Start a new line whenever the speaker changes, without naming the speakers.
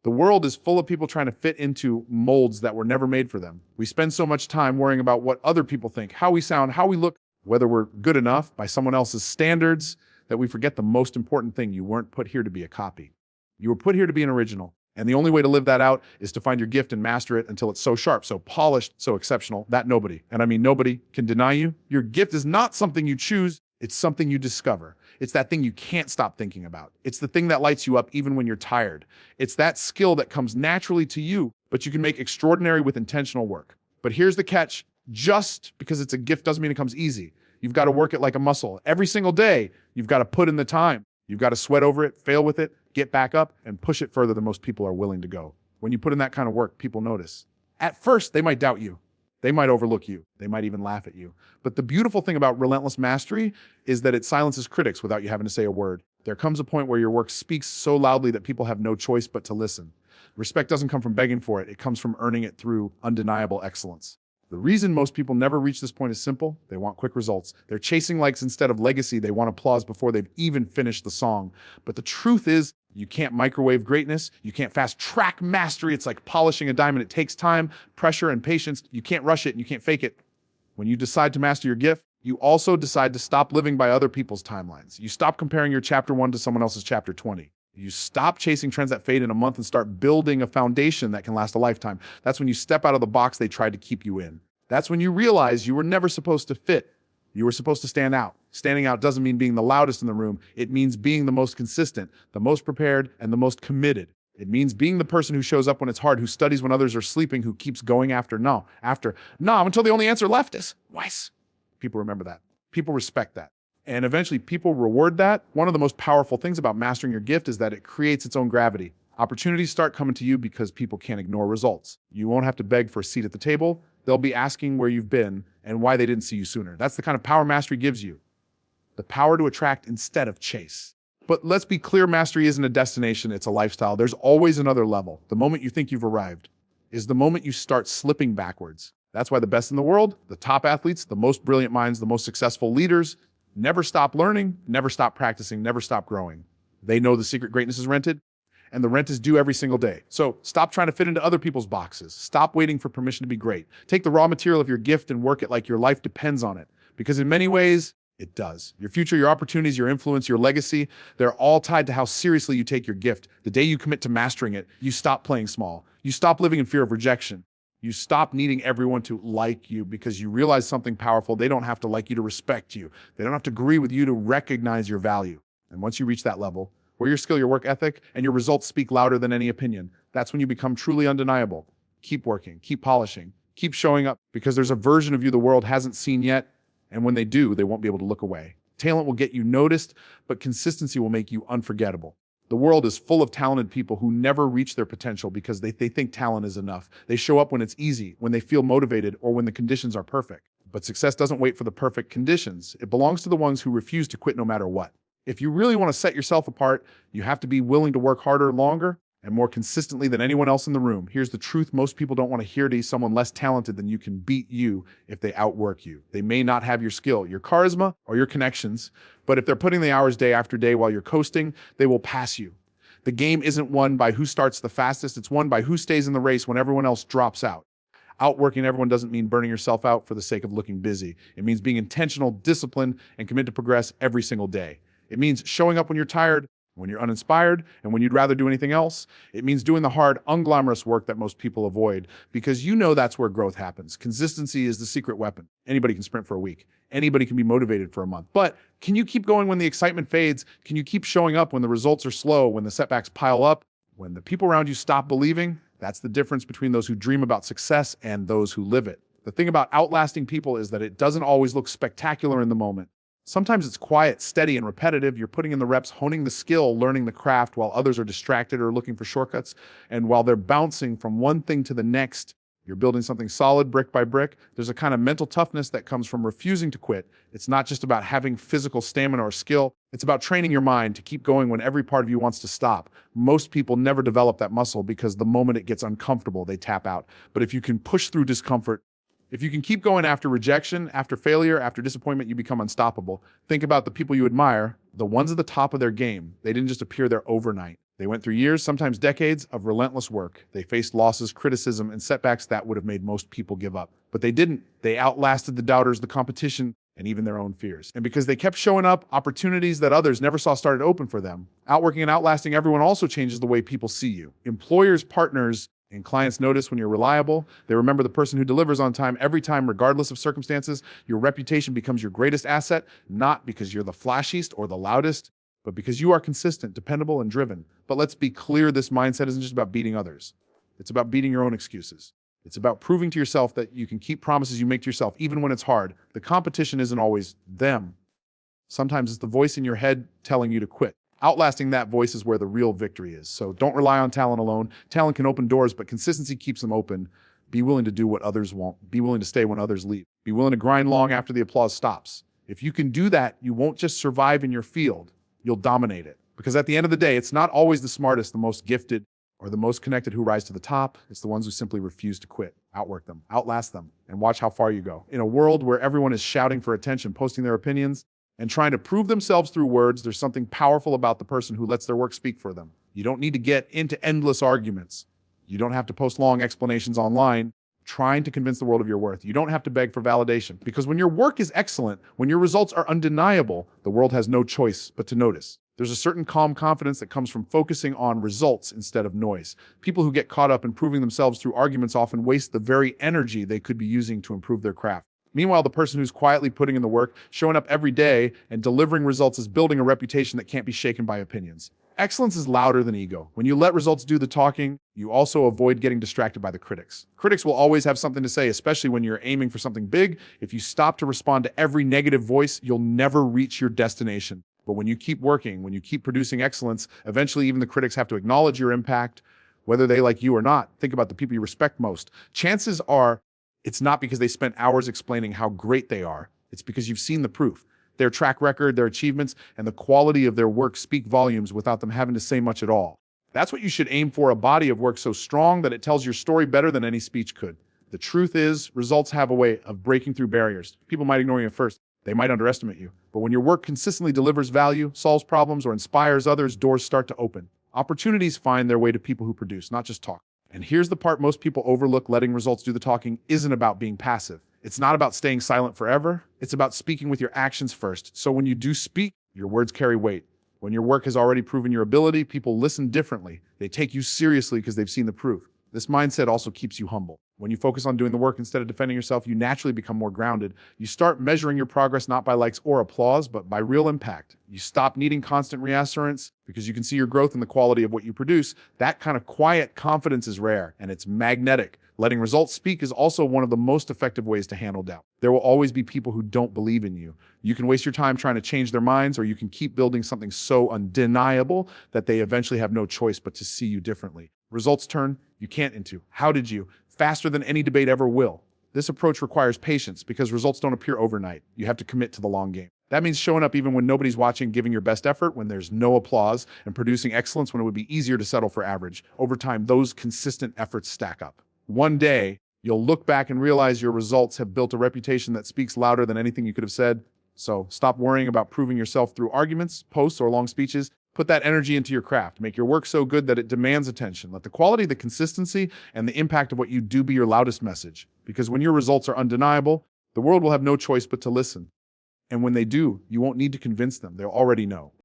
The world is full of people trying to fit into molds that were never made for them. We spend so much time worrying about what other people think, how we sound, how we look, whether we're good enough by someone else's standards, that we forget the most important thing. You weren't put here to be a copy. You were put here to be an original. And the only way to live that out is to find your gift and master it until it's so sharp, so polished, so exceptional that nobody, and I mean nobody, can deny you. Your gift is not something you choose, it's something you discover. It's that thing you can't stop thinking about. It's the thing that lights you up even when you're tired. It's that skill that comes naturally to you, but you can make extraordinary with intentional work. But here's the catch. Just because it's a gift doesn't mean it comes easy. You've got to work it like a muscle. Every single day, you've got to put in the time. You've got to sweat over it, fail with it, get back up, and push it further than most people are willing to go. When you put in that kind of work, people notice. At first, they might doubt you. They might overlook you. They might even laugh at you. But the beautiful thing about relentless mastery is that it silences critics without you having to say a word. There comes a point where your work speaks so loudly that people have no choice but to listen. Respect doesn't come from begging for it. It comes from earning it through undeniable excellence. The reason most people never reach this point is simple. They want quick results. They're chasing likes instead of legacy. They want applause before they've even finished the song. But the truth is, you can't microwave greatness. You can't fast track mastery. It's like polishing a diamond. It takes time, pressure, and patience. You can't rush it and you can't fake it. When you decide to master your gift, you also decide to stop living by other people's timelines. You stop comparing your chapter 1 to someone else's chapter 20. You stop chasing trends that fade in a month and start building a foundation that can last a lifetime. That's when you step out of the box they tried to keep you in. That's when you realize you were never supposed to fit. You were supposed to stand out. Standing out doesn't mean being the loudest in the room. It means being the most consistent, the most prepared, and the most committed. It means being the person who shows up when it's hard, who studies when others are sleeping, who keeps going after no until the only answer left is Weiss. People remember that. People respect that. And eventually people reward that. One of the most powerful things about mastering your gift is that it creates its own gravity. Opportunities start coming to you because people can't ignore results. You won't have to beg for a seat at the table. They'll be asking where you've been and why they didn't see you sooner. That's the kind of power mastery gives you. The power to attract instead of chase. But let's be clear, mastery isn't a destination, it's a lifestyle. There's always another level. The moment you think you've arrived is the moment you start slipping backwards. That's why the best in the world, the top athletes, the most brilliant minds, the most successful leaders, never stop learning, never stop practicing, never stop growing. They know the secret greatness is rented, and the rent is due every single day. So stop trying to fit into other people's boxes. Stop waiting for permission to be great. Take the raw material of your gift and work it like your life depends on it. Because in many ways, it does. Your future, your opportunities, your influence, your legacy, they're all tied to how seriously you take your gift. The day you commit to mastering it, you stop playing small. You stop living in fear of rejection. You stop needing everyone to like you because you realize something powerful. They don't have to like you to respect you. They don't have to agree with you to recognize your value. And once you reach that level, where your skill, your work ethic, and your results speak louder than any opinion, that's when you become truly undeniable. Keep working, keep polishing, keep showing up, because there's a version of you the world hasn't seen yet, and when they do, they won't be able to look away. Talent will get you noticed, but consistency will make you unforgettable. The world is full of talented people who never reach their potential because they think talent is enough. They show up when it's easy, when they feel motivated, or when the conditions are perfect. But success doesn't wait for the perfect conditions. It belongs to the ones who refuse to quit no matter what. If you really want to set yourself apart, you have to be willing to work harder, longer, and more consistently than anyone else in the room. Here's the truth most people don't want to hear: to someone less talented than you can beat you if they outwork you. They may not have your skill, your charisma, or your connections, but if they're putting the hours day after day while you're coasting, they will pass you. The game isn't won by who starts the fastest, it's won by who stays in the race when everyone else drops out. Outworking everyone doesn't mean burning yourself out for the sake of looking busy. It means being intentional, disciplined, and committed to progress every single day. It means showing up when you're tired, when you're uninspired, and when you'd rather do anything else. It means doing the hard, unglamorous work that most people avoid, because you know that's where growth happens. Consistency is the secret weapon. Anybody can sprint for a week. Anybody can be motivated for a month. But can you keep going when the excitement fades? Can you keep showing up when the results are slow, when the setbacks pile up, when the people around you stop believing? That's the difference between those who dream about success and those who live it. The thing about outlasting people is that it doesn't always look spectacular in the moment. Sometimes it's quiet, steady, and repetitive. You're putting in the reps, honing the skill, learning the craft, while others are distracted or looking for shortcuts. And while they're bouncing from one thing to the next, you're building something solid brick by brick. There's a kind of mental toughness that comes from refusing to quit. It's not just about having physical stamina or skill. It's about training your mind to keep going when every part of you wants to stop. Most people never develop that muscle because the moment it gets uncomfortable, they tap out. But if you can push through discomfort, if you can keep going after rejection, after failure, after disappointment, you become unstoppable. Think about the people you admire, the ones at the top of their game. They didn't just appear there overnight. They went through years, sometimes decades, of relentless work. They faced losses, criticism, and setbacks that would have made most people give up. But they didn't. They outlasted the doubters, the competition, and even their own fears. And because they kept showing up, opportunities that others never saw started open for them. Outworking and outlasting everyone also changes the way people see you. Employers, partners, and clients notice when you're reliable. They remember the person who delivers on time every time, regardless of circumstances. Your reputation becomes your greatest asset, not because you're the flashiest or the loudest, but because you are consistent, dependable, and driven. But let's be clear, this mindset isn't just about beating others. It's about beating your own excuses. It's about proving to yourself that you can keep promises you make to yourself, even when it's hard. The competition isn't always them. Sometimes it's the voice in your head telling you to quit. Outlasting that voice is where the real victory is. So don't rely on talent alone. Talent can open doors, but consistency keeps them open. Be willing to do what others won't. Be willing to stay when others leave. Be willing to grind long after the applause stops. If you can do that, you won't just survive in your field, you'll dominate it. Because at the end of the day, it's not always the smartest, the most gifted, or the most connected who rise to the top. It's the ones who simply refuse to quit. Outwork them, outlast them, and watch how far you go. In a world where everyone is shouting for attention, posting their opinions, and trying to prove themselves through words, there's something powerful about the person who lets their work speak for them. You don't need to get into endless arguments. You don't have to post long explanations online trying to convince the world of your worth. You don't have to beg for validation, because when your work is excellent, when your results are undeniable, the world has no choice but to notice. There's a certain calm confidence that comes from focusing on results instead of noise. People who get caught up in proving themselves through arguments often waste the very energy they could be using to improve their craft. Meanwhile, the person who's quietly putting in the work, showing up every day, and delivering results is building a reputation that can't be shaken by opinions. Excellence is louder than ego. When you let results do the talking, you also avoid getting distracted by the critics. Critics will always have something to say, especially when you're aiming for something big. If you stop to respond to every negative voice, you'll never reach your destination. But when you keep working, when you keep producing excellence, eventually even the critics have to acknowledge your impact, whether they like you or not. Think about the people you respect most. Chances are it's not because they spent hours explaining how great they are. It's because you've seen the proof. Their track record, their achievements, and the quality of their work speak volumes without them having to say much at all. That's what you should aim for, a body of work so strong that it tells your story better than any speech could. The truth is, results have a way of breaking through barriers. People might ignore you at first. They might underestimate you. But when your work consistently delivers value, solves problems, or inspires others, doors start to open. Opportunities find their way to people who produce, not just talk. And here's the part most people overlook: letting results do the talking isn't about being passive. It's not about staying silent forever. It's about speaking with your actions first. So when you do speak, your words carry weight. When your work has already proven your ability, people listen differently. They take you seriously because they've seen the proof. This mindset also keeps you humble. When you focus on doing the work instead of defending yourself, you naturally become more grounded. You start measuring your progress not by likes or applause, but by real impact. You stop needing constant reassurance because you can see your growth in the quality of what you produce. That kind of quiet confidence is rare, and it's magnetic. Letting results speak is also one of the most effective ways to handle doubt. There will always be people who don't believe in you. You can waste your time trying to change their minds, or you can keep building something so undeniable that they eventually have no choice but to see you differently. Results turn you can't into how did you, faster than any debate ever will. This approach requires patience because results don't appear overnight. You have to commit to the long game. That means showing up even when nobody's watching, giving your best effort when there's no applause, and producing excellence when it would be easier to settle for average. Over time, those consistent efforts stack up. One day, you'll look back and realize your results have built a reputation that speaks louder than anything you could have said. So stop worrying about proving yourself through arguments, posts, or long speeches. Put that energy into your craft. Make your work so good that it demands attention. Let the quality, the consistency, and the impact of what you do be your loudest message. Because when your results are undeniable, the world will have no choice but to listen. And when they do, you won't need to convince them. They'll already know.